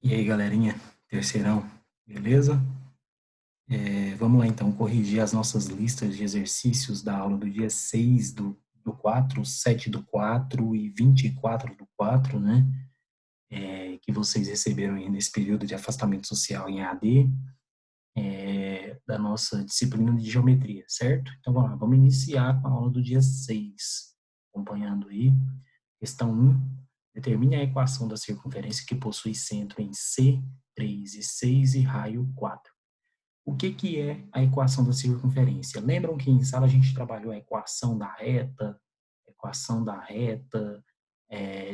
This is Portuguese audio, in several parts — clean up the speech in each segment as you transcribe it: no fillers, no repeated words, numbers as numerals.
E aí, galerinha, terceirão, beleza? Vamos lá então corrigir as nossas listas de exercícios da aula do dia 6 do 4, 7 do 4 e 24 do 4, né? Que vocês receberam aí nesse período de afastamento social em AD, da nossa disciplina de geometria, certo? Então vamos lá, vamos iniciar com a aula do dia 6, acompanhando aí. Questão 1. Determine a equação da circunferência que possui centro em C, 3 e 6 e raio 4. O que é a equação da circunferência? Lembram que em sala a gente trabalhou a equação da reta,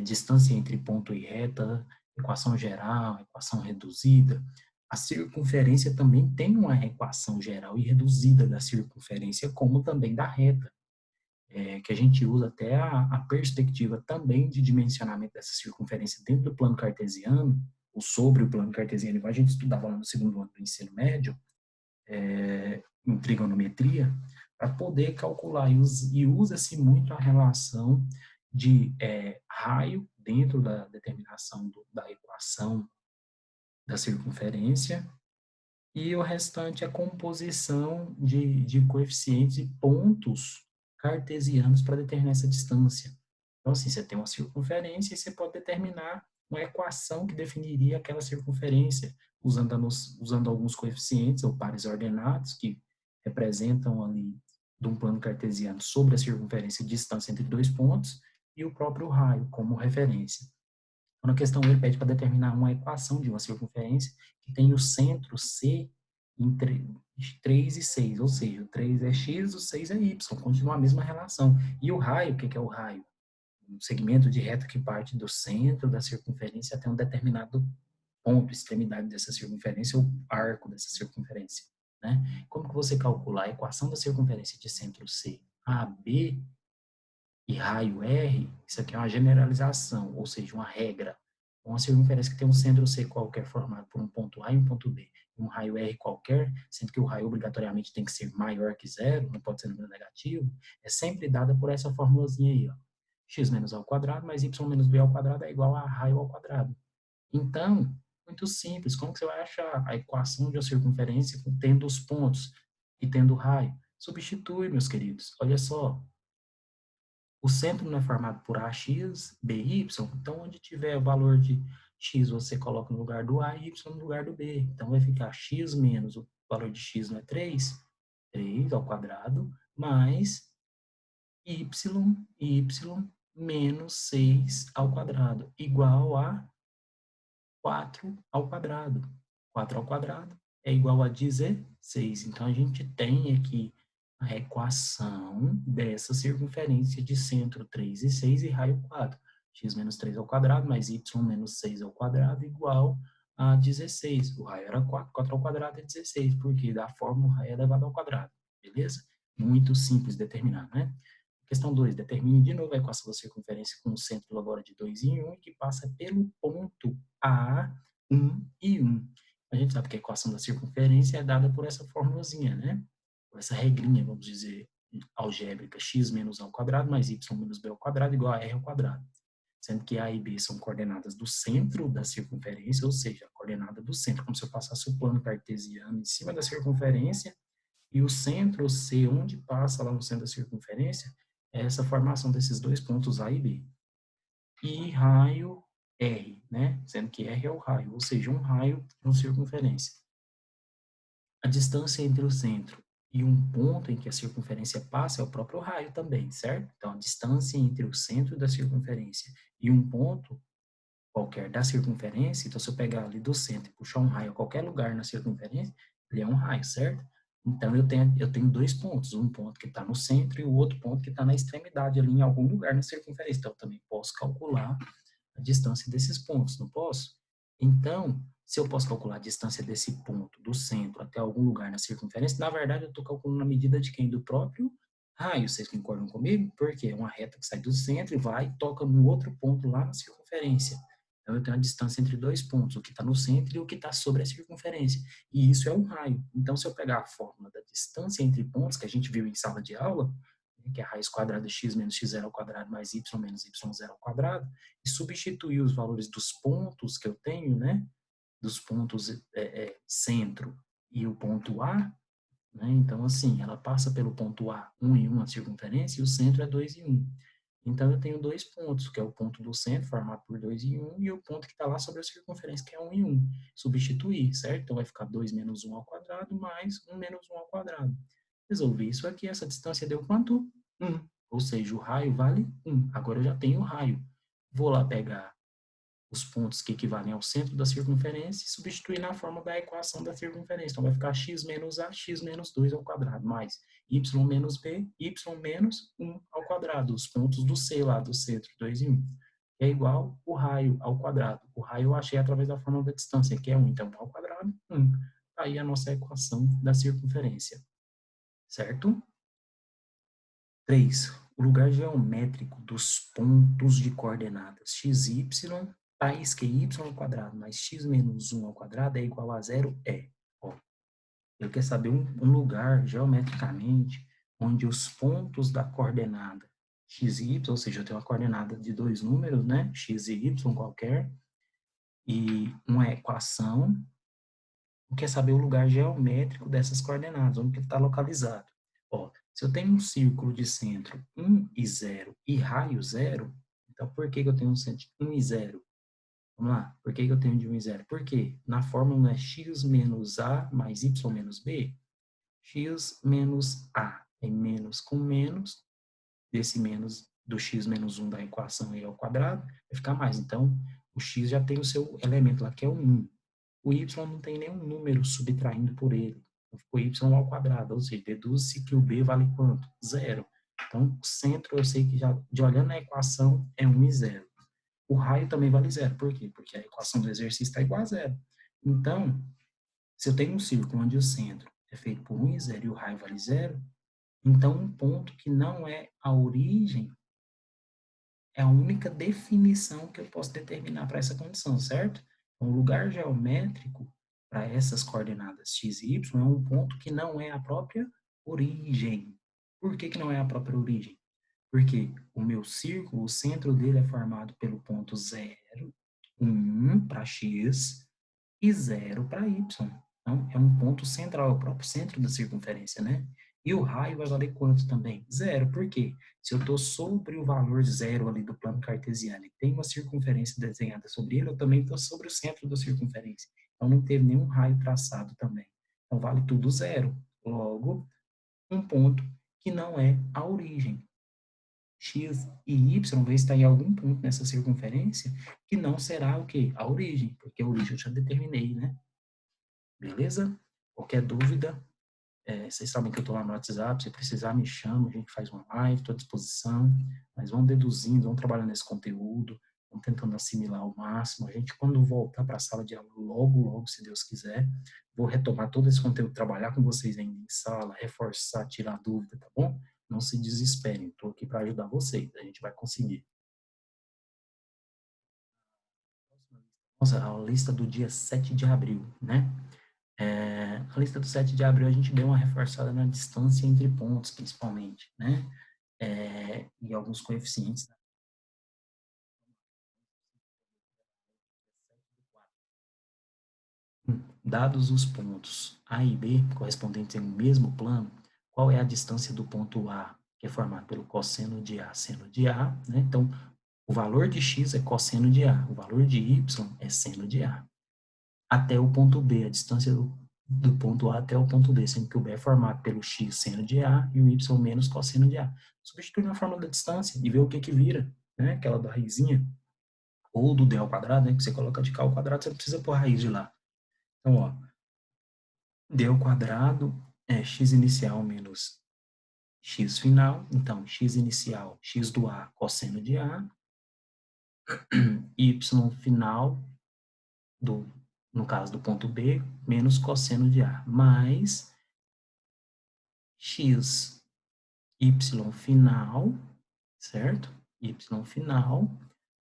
distância entre ponto e reta, equação geral, equação reduzida? A circunferência também tem uma equação geral e reduzida da circunferência, como também da reta, que a gente usa até a perspectiva também de dimensionamento dessa circunferência dentro do plano cartesiano, ou sobre o plano cartesiano, igual a gente estudava lá no segundo ano do ensino médio, em trigonometria, para poder calcular, e usa-se muito a relação de raio dentro da determinação da equação da circunferência, e o restante é composição de coeficientes e pontos cartesianos para determinar essa distância. Então, assim, você tem uma circunferência e você pode determinar uma equação que definiria aquela circunferência, usando alguns coeficientes ou pares ordenados que representam ali de um plano cartesiano sobre a circunferência e distância entre dois pontos e o próprio raio como referência. Então, na questão ele pede para determinar uma equação de uma circunferência que tem o centro C em 3 e 6, ou seja, o 3 é x, o 6 é y, continua a mesma relação. E o raio, o que é o raio? Um segmento de reta que parte do centro da circunferência até um determinado ponto, extremidade dessa circunferência, ou arco dessa circunferência. Né? Como que você calcula a equação da circunferência de centro C, AB e raio R? Isso aqui é uma generalização, ou seja, uma regra. Uma circunferência que tem um centro C qualquer formado por um ponto A e um ponto B, e um raio R qualquer, sendo que o raio obrigatoriamente tem que ser maior que zero, não pode ser número negativo, é sempre dada por essa formulazinha aí, ó. X menos A ao quadrado mais Y menos B ao quadrado é igual a raio ao quadrado. Então, muito simples, como que você vai achar a equação de uma circunferência tendo os pontos e tendo o raio? Substitui, meus queridos. Olha só, o centro não é formado por AX, BY, então onde tiver o valor de X você coloca no lugar do A e Y no lugar do B. Então vai ficar X menos o valor de X não é 3, 3 ao quadrado, mais Y, Y menos 6 ao quadrado, igual a 4 ao quadrado. 4 ao quadrado é igual a 16. Então, a gente tem aqui a equação dessa circunferência de centro 3 e 6 e raio 4. X menos 3 ao quadrado mais y menos 6 ao quadrado igual a 16. O raio era 4, 4 ao quadrado é 16, porque da forma o raio é elevado ao quadrado. Beleza? Muito simples de determinar, né? Questão 2. Determine de novo a equação da circunferência com o centro agora de 2 em 1 e que passa pelo ponto A, 1 e 1. A gente sabe que a equação da circunferência é dada por essa formulazinha, né? Por essa regrinha, vamos dizer, algébrica, x menos a ao quadrado mais y menos b ao quadrado igual a r ao quadrado. Sendo que A e B são coordenadas do centro da circunferência, ou seja, a coordenada do centro, como se eu passasse o plano cartesiano em cima da circunferência, e o centro C, onde passa lá no centro da circunferência, é essa formação desses dois pontos A e B. E raio R, né? Sendo que R é o raio, ou seja, um raio de uma circunferência. A distância entre o centro e um ponto em que a circunferência passa é o próprio raio também, certo? Então, a distância entre o centro da circunferência e um ponto qualquer da circunferência, então se eu pegar ali do centro e puxar um raio a qualquer lugar na circunferência, ele é um raio, certo? Então eu tenho dois pontos, um ponto que está no centro e o outro ponto que está na extremidade ali em algum lugar na circunferência. Então eu também posso calcular a distância desses pontos, não posso? Então, se eu posso calcular a distância desse ponto do centro até algum lugar na circunferência, na verdade eu estou calculando a medida de quem? Do próprio raio. Vocês concordam comigo? Porque é uma reta que sai do centro e vai e toca num outro ponto lá na circunferência. Então, eu tenho a distância entre dois pontos, o que está no centro e o que está sobre a circunferência. E isso é um raio. Então, se eu pegar a fórmula da distância entre pontos, que a gente viu em sala de aula, que é a raiz quadrada de x menos x zero ao quadrado mais y menos y zero ao quadrado, e substituir os valores dos pontos que eu tenho, né, dos pontos centro e o ponto A, né? Então, assim, ela passa pelo ponto A, 1 e 1 a circunferência, e o centro é 2 e 1. Então, eu tenho dois pontos, que é o ponto do centro, formado por 2 e 1, e o ponto que está lá sobre a circunferência, que é 1 e 1. Substituir, certo? Então, vai ficar 2 menos 1 ao quadrado, mais 1 menos 1 ao quadrado. Resolvi isso aqui, essa distância deu quanto? 1. Ou seja, o raio vale 1. Agora eu já tenho o raio. Vou lá pegar os pontos que equivalem ao centro da circunferência e substituir na forma da equação da circunferência. Então, vai ficar x menos a, x menos 2 ao quadrado, mais y menos b, y menos 1 ao quadrado. Os pontos do C lá, do centro, 2 e 1. É igual o raio ao quadrado. O raio eu achei através da fórmula da distância, que é 1. Então, ao quadrado, 1. Aí a nossa equação da circunferência. Certo? 3. O lugar geométrico dos pontos de coordenadas x e y, tais que y ao quadrado mais x menos 1 ao quadrado é igual a zero é. Ó, eu quero saber um lugar geometricamente onde os pontos da coordenada x e y, ou seja, eu tenho uma coordenada de dois números, né, x e y qualquer, e uma equação, eu quero saber o lugar geométrico dessas coordenadas, onde que está localizado. Ó, se eu tenho um círculo de centro 1 e 0 e raio 0, então por que eu tenho um centro 1 e 0? Vamos lá, por que eu tenho de 1 e 0? Porque na fórmula não é x menos a mais y menos b? X menos a é menos com menos, desse menos do x menos 1 da equação aí ao quadrado, vai ficar mais. Então, o x já tem o seu elemento lá, que é o 1. O y não tem nenhum número subtraindo por ele. Então, ficou y ao quadrado, ou seja, deduz-se que o b vale quanto? 0. Então, o centro, eu sei que já, de olhando a equação, é 1 e 0. O raio também vale 0. Por quê? Porque a equação do exercício está igual a 0. Então, se eu tenho um círculo onde o centro é feito por 1 e 0 e o raio vale 0, então um ponto que não é a origem é a única definição que eu posso determinar para essa condição, certo? Então, o lugar geométrico para essas coordenadas x e y é um ponto que não é a própria origem. Por que não é a própria origem? Porque o meu círculo, o centro dele é formado pelo ponto 0, 1 para x e 0 para y. Então, é um ponto central, é o próprio centro da circunferência, né? E o raio vai valer quanto também? 0. Por quê? Se eu estou sobre o valor 0 ali do plano cartesiano e tem uma circunferência desenhada sobre ele, eu também estou sobre o centro da circunferência. Então, não teve nenhum raio traçado também. Então, vale tudo 0. Logo, um ponto que não é a origem. X e Y vai estar em algum ponto nessa circunferência que não será o quê? A origem, porque a origem eu já determinei, né? Beleza? Qualquer dúvida, vocês sabem que eu estou lá no WhatsApp, se precisar me chama, a gente faz uma live, estou à disposição, mas vamos deduzindo, vamos trabalhando nesse conteúdo, vamos tentando assimilar ao máximo. A gente, quando voltar para a sala de aula, logo, logo, se Deus quiser, vou retomar todo esse conteúdo, trabalhar com vocês ainda em sala, reforçar, tirar dúvida, tá bom? Não se desesperem, estou aqui para ajudar vocês, a gente vai conseguir. Nossa, a lista do dia 7 de abril, né? A lista do 7 de abril a gente deu uma reforçada na distância entre pontos, principalmente, né? E alguns coeficientes. Dados os pontos A e B, correspondentes em um mesmo plano, qual é a distância do ponto A, que é formado pelo cosseno de A, seno de A, né? Então, o valor de x é cosseno de A, o valor de y é seno de A. Até o ponto B, a distância do ponto A até o ponto B, sendo que o B é formado pelo x seno de A e o y menos cosseno de A. Substitui na fórmula da distância e vê o que que vira, né? Aquela da raizinha, ou do d ao quadrado, né? Que você coloca de cá ao quadrado, você não precisa pôr a raiz de lá. Então, ó, d ao quadrado é x inicial menos x final. Então, x inicial, x do A, cosseno de A, y final, no caso do ponto B, menos cosseno de A, mais x y final, certo? Y final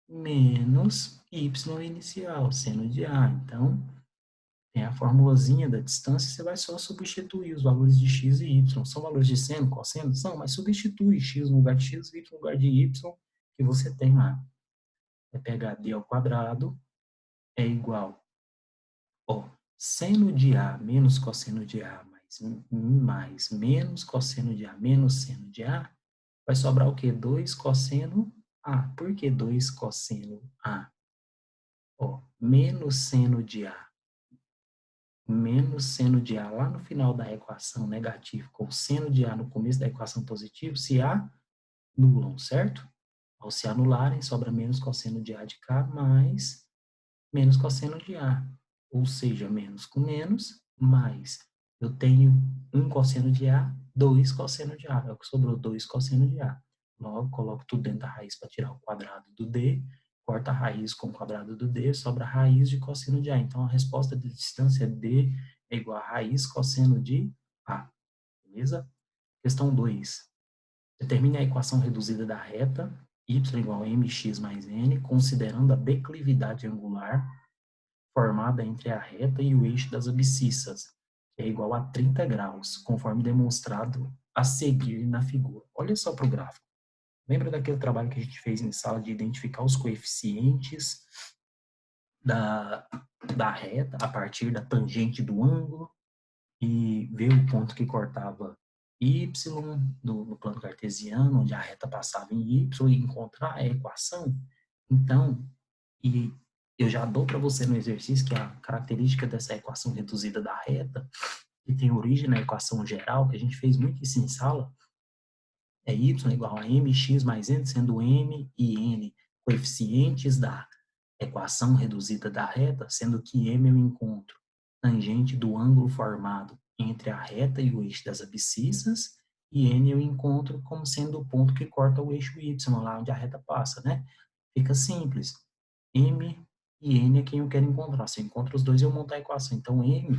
menos y inicial, seno de A. Então, tem a formulazinha da distância, você vai só substituir os valores de x e y. São valores de seno, cosseno? São, mas substitui x no lugar de x, y no lugar de y, que você tem lá. Vai pegar d ao quadrado é igual Ó, seno de A menos cosseno de A mais menos cosseno de A menos seno de A, vai sobrar o quê? 2 cosseno A. Por que 2 cosseno A? Ó, menos seno de A lá no final da equação negativo com seno de A no começo da equação positivo se anulam, certo? Ao se anularem, sobra menos cosseno de A de cá mais menos cosseno de A. Ou seja, menos com menos, mais. Eu tenho 1 cosseno de A, 2 cosseno de A. É o que sobrou, 2 cosseno de A. Logo, coloco tudo dentro da raiz para tirar o quadrado do D. Corta a raiz com o quadrado do D, sobra a raiz de cosseno de A. Então, a resposta de distância D é igual a raiz cosseno de A. Beleza? Questão 2. Determine a equação reduzida da reta y igual a mx mais n, considerando a declividade angular formada entre a reta e o eixo das abscissas, que é igual a 30 graus, conforme demonstrado a seguir na figura. Olha só para o gráfico. Lembra daquele trabalho que a gente fez em sala de identificar os coeficientes da, da reta a partir da tangente do ângulo e ver o ponto que cortava y no plano cartesiano, onde a reta passava em y, e encontrar a equação? Então, e eu já dou para você no exercício que a característica dessa equação reduzida da reta, que tem origem na equação geral, que a gente fez muito isso em sala, é y igual a mx mais n, sendo m e n coeficientes da equação reduzida da reta, sendo que m eu encontro tangente do ângulo formado entre a reta e o eixo das abscissas, e n eu encontro como sendo o ponto que corta o eixo y, lá onde a reta passa, né? Fica simples. M e N é quem eu quero encontrar. Se eu encontro os dois, eu monto a equação. Então, M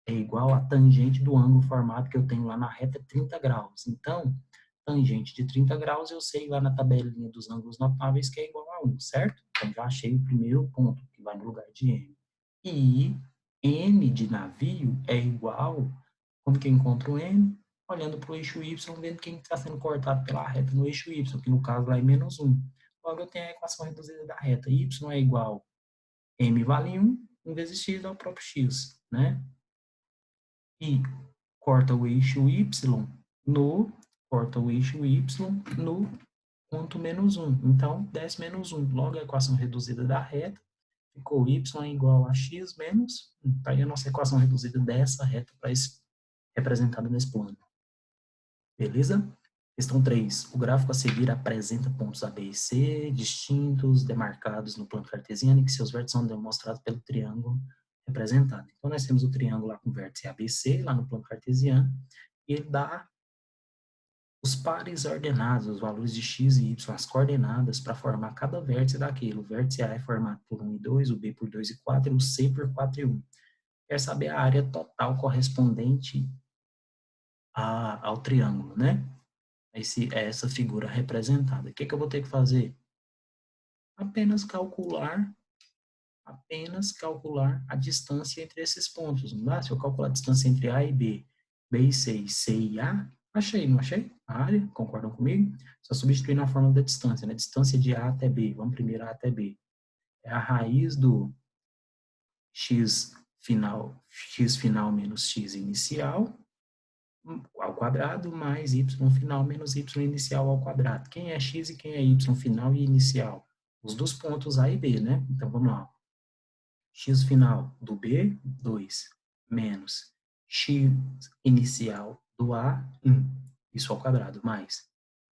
é igual a tangente do ângulo formado que eu tenho lá na reta 30 graus. Então, tangente de 30 graus, eu sei lá na tabelinha dos ângulos notáveis que é igual a 1, certo? Então, já achei o primeiro ponto, que vai no lugar de M. E N de navio é igual, como que eu encontro N? Olhando para o eixo Y, vendo quem está sendo cortado pela reta no eixo Y, que no caso lá é menos 1. Logo, eu tenho a equação reduzida da reta. Y é igual a M vale 1 vezes x ao próprio x, né? E corta o eixo Y no ponto menos 1. Então, desce menos 1. Logo, a equação reduzida da reta ficou y é igual a x menos 1. Está aí a nossa equação reduzida dessa reta representada nesse plano. Beleza? Questão 3. O gráfico a seguir apresenta pontos A, B e C, distintos, demarcados no plano cartesiano, e que seus vértices são demonstrados pelo triângulo representado. Então, nós temos o triângulo lá com vértice ABC, lá no plano cartesiano, e ele dá os pares ordenados, os valores de x e y, as coordenadas, para formar cada vértice daquilo. O vértice A é formado por 1 e 2, o B por 2 e 4, e o C por 4 e 1. Quer saber a área total correspondente ao triângulo, né? Essa figura representada. O que eu vou ter que fazer? Apenas calcular a distância entre esses pontos. Não dá? Se eu calcular a distância entre A e B, B e C e A, achei, não achei? A área, concordam comigo? Só substituir na forma da distância, né? Distância de A até B, vamos primeiro A até B. É a raiz do x final menos x inicial, ao quadrado, mais y final menos y inicial ao quadrado. Quem é x e quem é y final e inicial? Os dos pontos A e B, né? Então, vamos lá. X final do B, 2, menos x inicial do A, 1. Isso ao quadrado, mais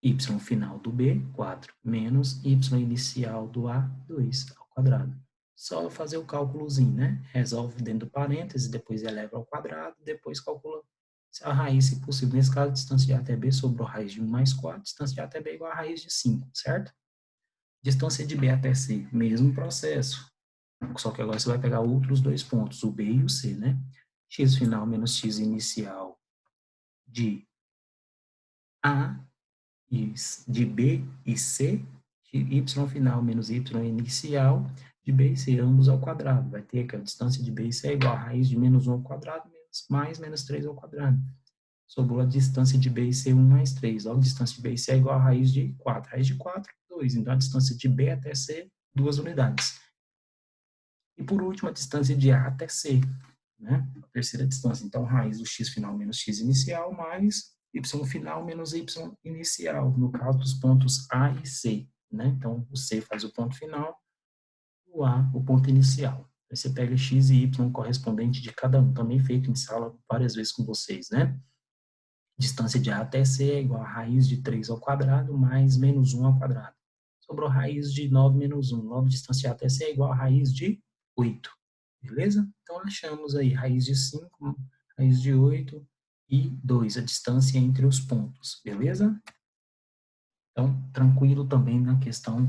y final do B, 4, menos y inicial do A, 2, ao quadrado. Só fazer o cálculozinho, né? Resolve dentro do parênteses, depois eleva ao quadrado, depois calcula a raiz, se possível. Nesse caso, a distância de A até B sobrou a raiz de 1 mais 4, distância de A até B igual a raiz de 5, certo? Distância de B até C, mesmo processo. Só que agora você vai pegar outros dois pontos, o B e o C, né? X final menos x inicial de A, de B e C, y final menos y inicial de B e C, ambos ao quadrado. Vai ter que a distância de B e C é igual a raiz de menos 1 ao quadrado mais menos 3 ao quadrado. Sobrou a distância de B e C, 1 mais 3. Logo, a distância de B e C é igual a raiz de 4. Raiz de 4, 2. Então, a distância de B até C, 2 unidades. E por último, a distância de A até C, né? A terceira distância. Então, raiz do x final menos x inicial mais y final menos y inicial, no caso dos pontos A e C, né? Então, o C faz o ponto final, o A o ponto inicial. Aí você pega x e y correspondente de cada um, também feito em sala várias vezes com vocês, né? Distância de A até C é igual a raiz de 3 ao quadrado mais menos 1 ao quadrado. Sobrou raiz de 9 menos 1. 9 distância de A até C é igual a raiz de 8. Beleza? Então, achamos aí raiz de 5, raiz de 8 e 2, a distância entre os pontos. Beleza? Então, tranquilo também na questão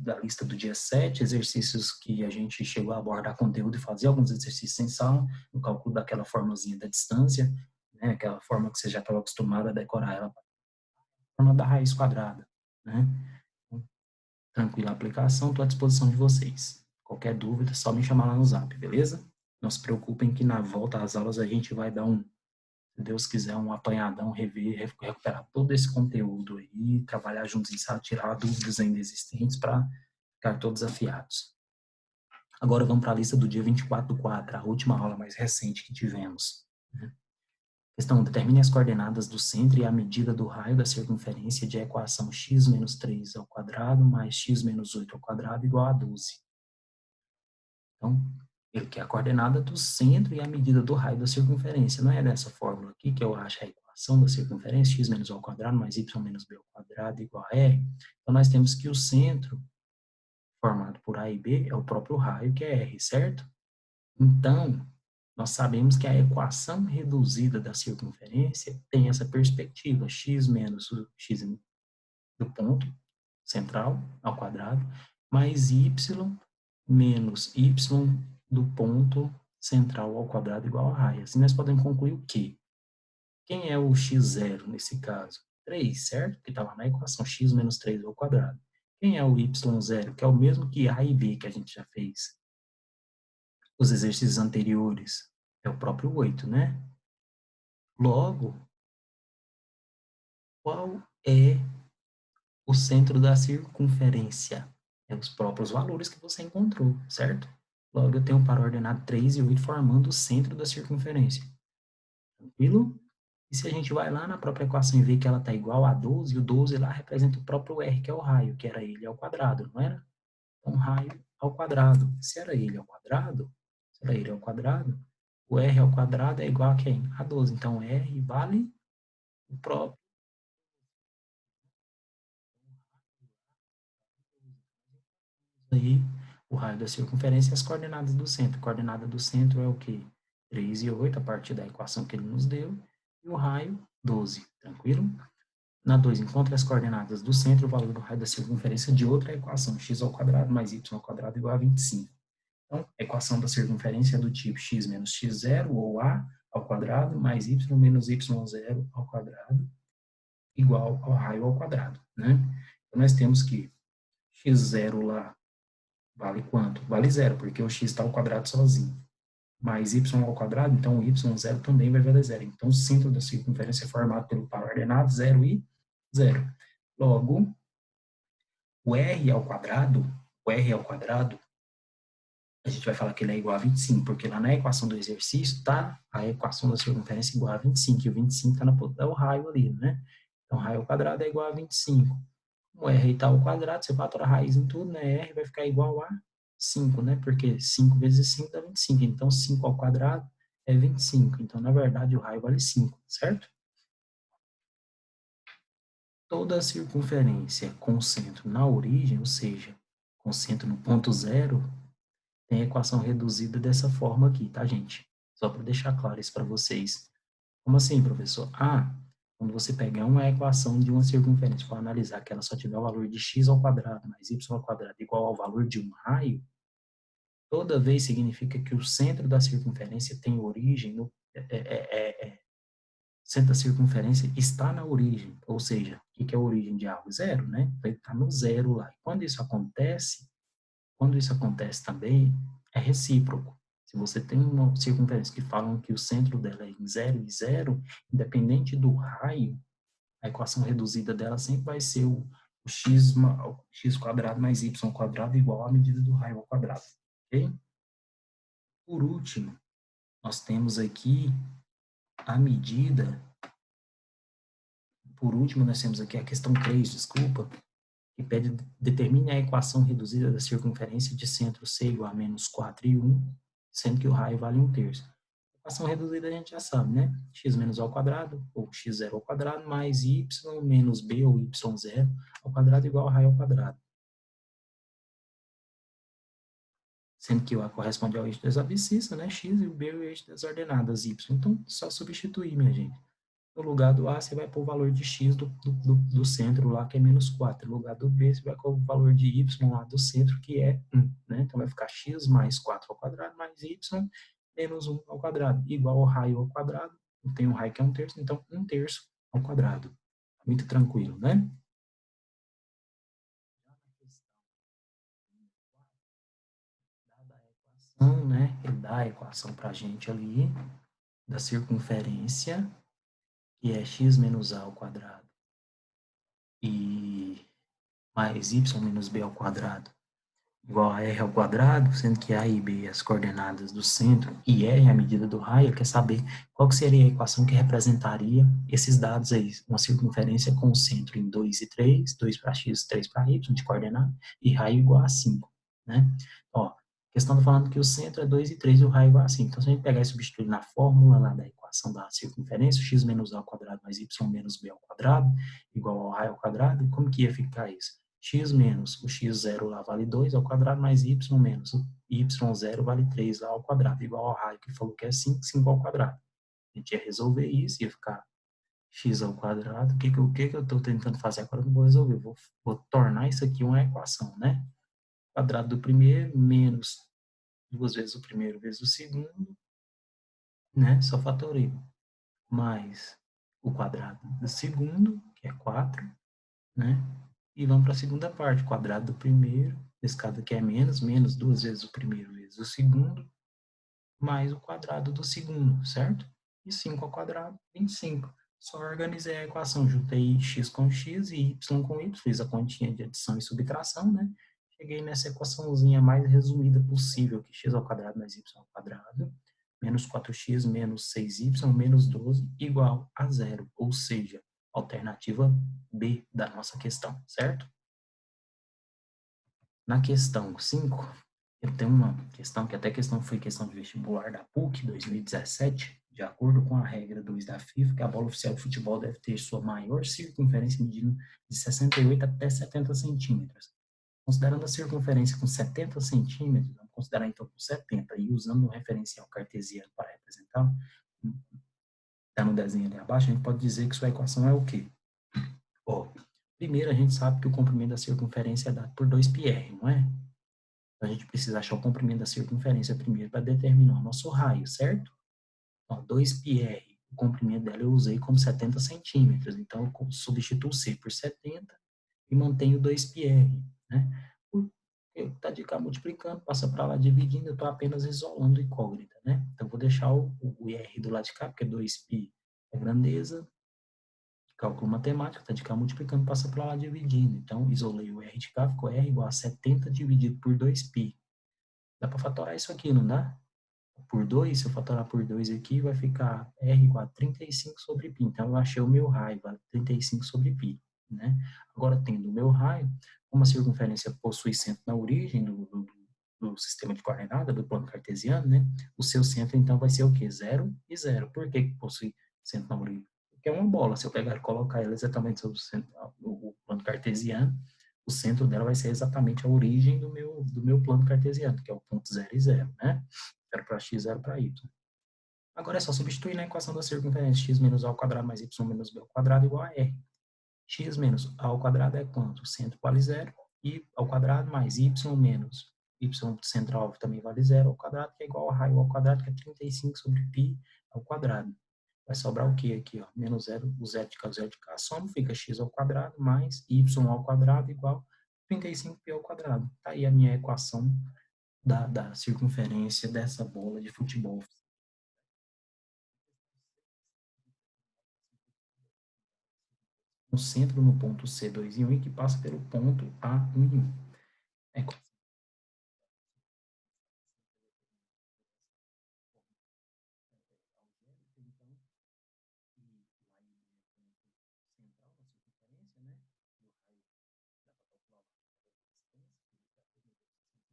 da lista do dia 7, exercícios que a gente chegou a abordar conteúdo e fazer alguns exercícios sem sala, no cálculo daquela formazinha da distância, né, aquela forma que você já estava acostumado a decorar ela, a forma da raiz quadrada, né? Então, tranquila a aplicação, estou à disposição de vocês. Qualquer dúvida, é só me chamar lá no Zap, beleza? Não se preocupem que na volta às aulas a gente vai dar se Deus quiser, um apanhadão, rever, recuperar todo esse conteúdo aí, trabalhar juntos em sala, tirar dúvidas ainda existentes para ficar todos afiados. Agora vamos para a lista do dia 24/4, a última aula mais recente que tivemos. Questão: determine as coordenadas do centro e a medida do raio da circunferência de equação x menos 3 ao quadrado mais x menos 8 ao quadrado igual a 12. Então, ele quer a coordenada do centro e a medida do raio da circunferência. Não é dessa fórmula aqui que eu acho a equação da circunferência, x menos a ao quadrado mais y menos b ao quadrado igual a r. Então, nós temos que o centro, formado por A e B, é o próprio raio, que é r, certo? Então, nós sabemos que a equação reduzida da circunferência tem essa perspectiva, x menos o x do ponto central ao quadrado, mais y menos y do ponto central ao quadrado igual a raio. Assim, nós podemos concluir o quê? Quem é o x0 nesse caso? 3, certo? Que está lá na equação, x menos 3 ao quadrado. Quem é o y0? Que é o mesmo que a e b que a gente já fez. Os exercícios anteriores. É o próprio 8, né? Logo, qual é o centro da circunferência? É os próprios valores que você encontrou, certo? Logo, eu tenho para ordenado 3 e 8 formando o centro da circunferência. Tranquilo? E se a gente vai lá na própria equação e vê que ela está igual a 12, o 12 lá representa o próprio r, que é o raio, que era ele ao quadrado, não era? Então, raio ao quadrado. Se era ele ao quadrado, se era ele ao quadrado, o r ao quadrado é igual a quem? A 12. Então, r vale o próprio. Aí, o raio da circunferência e as coordenadas do centro. A coordenada do centro é o quê? 3 e 8, a partir da equação que ele nos deu. E o raio, 12. Tranquilo? Na 2, encontre as coordenadas do centro e o valor do raio da circunferência de outra equação, x ao quadrado mais y ao quadrado igual a 25. Então, a equação da circunferência é do tipo x menos x0, ou a ao quadrado, mais y menos y0 ao quadrado, igual ao raio ao quadrado, né? Então, nós temos que x0 lá vale quanto? Vale zero, porque o x está ao quadrado sozinho. Mais y ao quadrado, então o y0 também vai valer zero. Então, o centro da circunferência é formado pelo par ordenado 0 e 0. Logo, o r ao quadrado, a gente vai falar que ele é igual a 25, porque lá na equação do exercício está a equação da circunferência igual a 25, e o 25 está é o raio ali, né? Então, raio ao quadrado é igual a 25. O r está ao quadrado, você fatora a raiz em tudo, né? R vai ficar igual a 5, né? Porque 5 vezes 5 dá 25. Então, 5 ao quadrado é 25. Então, na verdade, o raio vale 5, certo? Toda a circunferência com centro na origem, ou seja, com centro no ponto zero, tem a equação reduzida dessa forma aqui, tá, gente? Só para deixar claro isso para vocês. Como assim, professor? Quando você pegar uma equação de uma circunferência para analisar que ela só tiver o valor de x ao quadrado mais y ao quadrado igual ao valor de um raio, toda vez significa que o centro da circunferência tem origem no, centro da circunferência está na origem, ou seja, o que é a origem de algo? Zero, né? Então, ele está no zero lá. E quando isso acontece também, é recíproco. Se você tem uma circunferência que falam que o centro dela é em 0 e 0, independente do raio, a equação reduzida dela sempre vai ser o x quadrado mais y quadrado igual à medida do raio ao quadrado, ok? Por último, nós temos aqui a medida, por último, nós temos aqui a questão 3, desculpa, que pede determine a equação reduzida da circunferência de centro C igual a menos 4 e 1, sendo que o raio vale 1/3. Equação reduzida a gente já sabe, né? X menos A ao quadrado, ou x0 ao quadrado, mais y menos b, ou y0 ao quadrado igual a raio ao quadrado. Sendo que o A corresponde ao eixo das abscissas, né? X, e o B é o eixo das ordenadas Y. Então, só substituir, minha gente. No lugar do A, você vai pôr o valor de X do centro lá, que é menos 4. No lugar do B, você vai pôr o valor de Y lá do centro, que é 1. Né? Então, vai ficar X mais 4 ao quadrado, mais Y menos 1 ao quadrado, igual ao raio ao quadrado. Tem um raio que é 1/3, então 1/3 ao quadrado. Muito tranquilo, né? Dada a equação, né? Ele dá a equação para a gente ali, da circunferência, que é x menos a ao quadrado, e mais y menos b ao quadrado, igual a r ao quadrado, sendo que a e b as coordenadas do centro e r a medida do raio, quer saber qual que seria a equação que representaria esses dados aí, uma circunferência com o centro em 2 e 3, 2 para x, 3 para y, de coordenada, e raio igual a 5, né? Ó, a questão está falando que o centro é 2 e 3 e o raio igual a 5. Então, se a gente pegar e substituir na fórmula lá da equação da circunferência, x menos a ao quadrado mais y menos b ao quadrado, igual ao raio ao quadrado, como que ia ficar isso? X menos o x0 lá vale 2 ao quadrado, mais y menos o y0 vale 3 lá ao quadrado, igual ao raio que falou que é 5, 5 ao quadrado. A gente ia resolver isso, ia ficar x ao quadrado. O que eu estou tentando fazer agora? Eu não vou resolver, vou tornar isso aqui uma equação, né? Quadrado do primeiro menos 2 vezes o primeiro vezes o segundo, né? Só fatorei. Mais o quadrado do segundo, que é 4, né? E vamos para a segunda parte, quadrado do primeiro, nesse caso aqui é menos, menos 2 vezes o primeiro vezes o segundo, mais o quadrado do segundo, certo? E 5 ao quadrado, 25. Só organizei a equação, juntei x com x e y com y, fiz a continha de adição e subtração, né? Cheguei nessa equaçãozinha mais resumida possível, que x ao quadrado mais y ao quadrado, menos 4x menos 6y menos 12 igual a zero, ou seja, alternativa B da nossa questão, certo? Na questão 5, eu tenho uma questão que até questão foi questão de vestibular da PUC 2017, de acordo com a regra 2 da FIFA, que a bola oficial de futebol deve ter sua maior circunferência medindo de 68 até 70 centímetros. Considerando a circunferência com 70 centímetros, vamos considerar então com 70, e usando um referencial cartesiano para representar, está no desenho ali abaixo, a gente pode dizer que sua equação é o quê? Ó, primeiro a gente sabe que o comprimento da circunferência é dado por 2πr, não é? A gente precisa achar o comprimento da circunferência primeiro para determinar o nosso raio, certo? Então, 2πr, o comprimento dela eu usei como 70 centímetros, então eu substituo C por 70 e mantenho 2πr, né? Está de cá multiplicando, passa para lá dividindo, eu estou apenas isolando incógnita, né? Então, vou deixar o R do lado de cá, porque 2π é grandeza, cálculo matemático, está de cá multiplicando, passa para lá dividindo. Então, isolei o R de cá, ficou R igual a 70 dividido por 2π. Dá para fatorar isso aqui, não dá? Por 2, se eu fatorar por 2 aqui, vai ficar R igual a 35 sobre π. Então, eu achei o meu raio, vale 35 sobre π. Né? Agora, tendo o meu raio, como a circunferência possui centro na origem do sistema de coordenada, do plano cartesiano, né? O seu centro, então, vai ser o quê? 0 e 0. Por que possui centro na origem? Porque é uma bola. Se eu pegar e colocar ela exatamente sobre o plano cartesiano, o centro dela vai ser exatamente a origem do meu plano cartesiano, que é o ponto 0 e 0, né? 0 para x, 0 para y. Agora é só substituir na equação da circunferência x menos a ao quadrado mais y menos b ao quadrado igual a r. X menos a ao quadrado é quanto? O centro vale 0, e ao quadrado mais y menos y central também vale 0 ao quadrado, que é igual a raio ao quadrado, que é 35 sobre π ao quadrado. Vai sobrar o que aqui? Ó? Menos 0, o 0 de cá, o 0 de cá, soma, fica x ao quadrado mais y ao quadrado igual a 35π ao quadrado. Tá aí a minha equação da circunferência dessa bola de futebol. Um centro no ponto C2 e 1 e que passa pelo ponto A1 e 1. É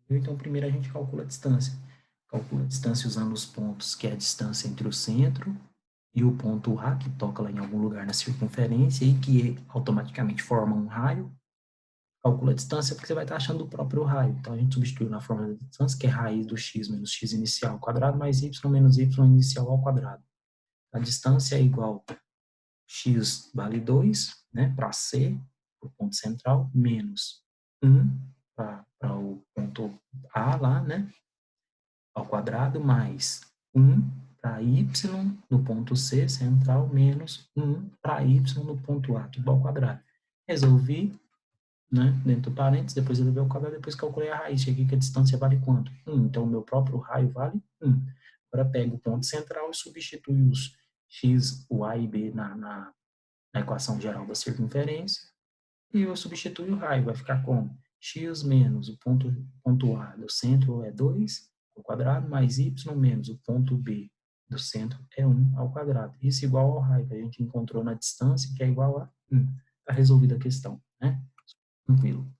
Então, primeiro a gente calcula a distância. Calcula a distância usando os pontos, que é a distância entre o centro e o ponto A, que toca lá em algum lugar na circunferência e que automaticamente forma um raio. Calcula a distância porque você vai estar achando o próprio raio. Então, a gente substitui na fórmula da distância, que é raiz do x menos x inicial ao quadrado, mais y menos y inicial ao quadrado. A distância é igual a x vale 2, né, para C, o ponto central, menos 1 para o ponto A lá, né, ao quadrado, mais 1 para y no ponto C central, menos 1 para y no ponto A, tudo ao quadrado. Resolvi, né, dentro do parênteses, depois elevei ao quadrado, depois calculei a raiz. Cheguei que a distância vale quanto? 1. Então, o meu próprio raio vale 1. Agora, pego o ponto central e substituo os x, o A e B na equação geral da circunferência, e eu substituo o raio, vai ficar como? X menos o ponto A do centro é 2 ao quadrado, mais y menos o ponto B do centro é 1 ao quadrado. Isso igual ao raio que a gente encontrou na distância, que é igual a 1. Está resolvida a questão, né? Tranquilo.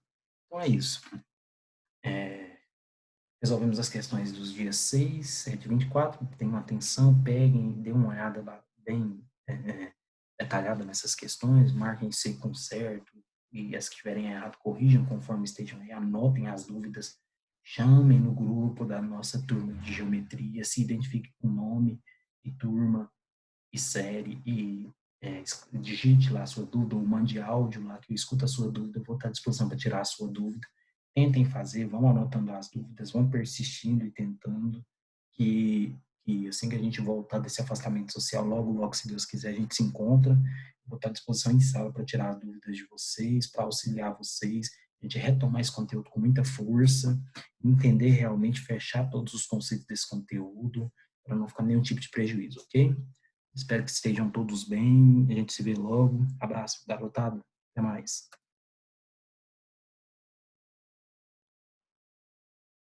Então é isso. Resolvemos as questões dos dias 6, 7 e 24. Tenham atenção, peguem, dêem uma olhada bem detalhada nessas questões, marquem C com certo, e as que tiverem errado, corrijam conforme estejam aí, anotem as dúvidas, chamem no grupo da nossa turma de geometria, se identifique com nome e turma e série, e digite lá a sua dúvida, ou mande áudio lá, que eu escuto a sua dúvida, eu vou estar à disposição para tirar a sua dúvida. Tentem fazer, vão anotando as dúvidas, vão persistindo e tentando, que assim que a gente voltar desse afastamento social, logo, logo, se Deus quiser, a gente se encontra. Vou estar à disposição em sala para tirar as dúvidas de vocês, para auxiliar vocês, a gente retomar esse conteúdo com muita força, entender realmente, fechar todos os conceitos desse conteúdo, para não ficar nenhum tipo de prejuízo, ok? Espero que estejam todos bem, a gente se vê logo. Abraço, garotada, até mais.